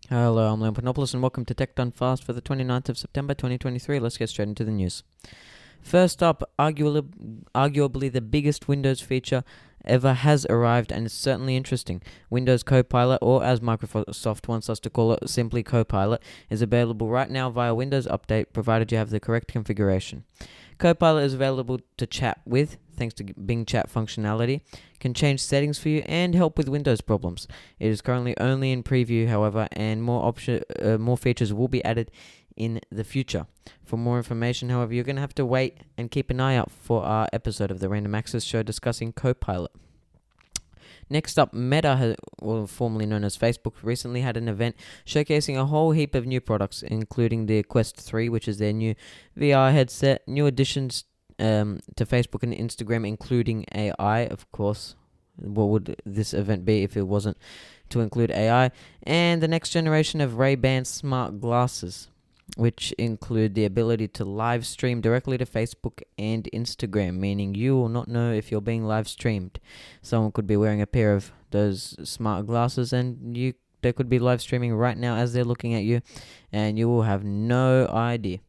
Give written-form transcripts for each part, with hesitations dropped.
Hello, I'm Leon and welcome to Tech Done Fast for the 29th of September 2023. Let's get straight into the news. First up, arguably the biggest Windows feature ever has arrived, and it's certainly interesting. Windows Copilot, or as Microsoft wants us to call it, simply Copilot, is available right now via Windows Update, provided you have the correct configuration. Copilot is available to chat with, thanks to Bing Chat functionality, can change settings for you, and help with Windows problems. It is currently only in preview, however, and more features will be added in the future. For more information, however, you're going to have to wait and keep an eye out for our episode of the Random Access Show discussing Copilot. Next up, Meta, formerly known as Facebook, recently had an event showcasing a whole heap of new products, including the Quest 3, which is their new VR headset, new additions to Facebook and Instagram, including AI, of course. What would this event be if it wasn't to include AI? And the next generation of Ray-Ban smart glasses, which include the ability to live stream directly to Facebook and Instagram, meaning you will not know if you're being live streamed. Someone could be wearing a pair of those smart glasses and they could be live streaming right now as they're looking at you, and you will have no idea.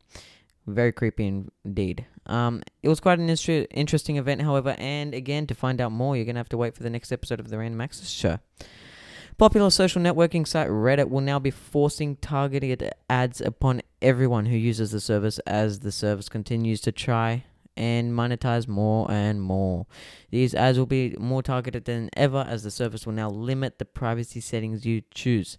Very creepy indeed. It was quite an interesting event, however, and again, to find out more, you're going to have to wait for the next episode of the Random Access Show. Popular social networking site Reddit will now be forcing targeted ads upon everyone who uses the service, as the service continues to try and monetize more and more. These ads will be more targeted than ever, as the service will now limit the privacy settings you choose.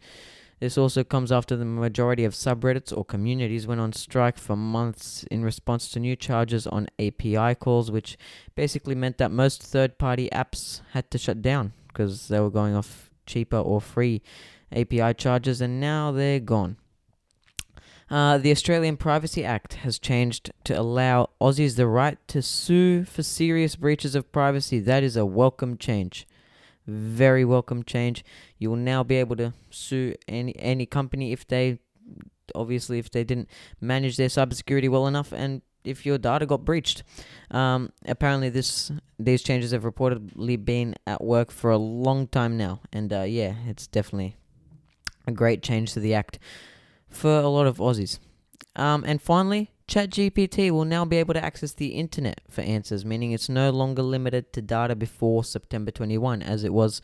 This also comes after the majority of subreddits or communities went on strike for months in response to new charges on API calls, which basically meant that most third-party apps had to shut down because they were going off cheaper or free API charges, and now they're gone. The Australian Privacy Act has changed to allow Aussies the right to sue for serious breaches of privacy. That is a welcome change. Very welcome change. You will now be able to sue any company if they didn't manage their cybersecurity well enough, and if your data got breached. Apparently these changes have reportedly been at work for a long time now, and it's definitely a great change to the act for a lot of Aussies. And finally, ChatGPT will now be able to access the internet for answers, meaning it's no longer limited to data before September 21, as it was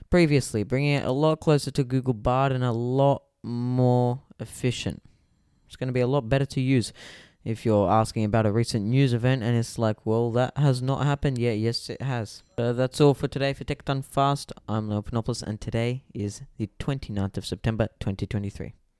previously, bringing it a lot closer to Google Bard and a lot more efficient. It's going to be a lot better to use. If you're asking about a recent news event and it's like, well, that has not happened yet. Yes, it has. That's all for today for Tech Done Fast. I'm Leon, and today is the 29th of September, 2023.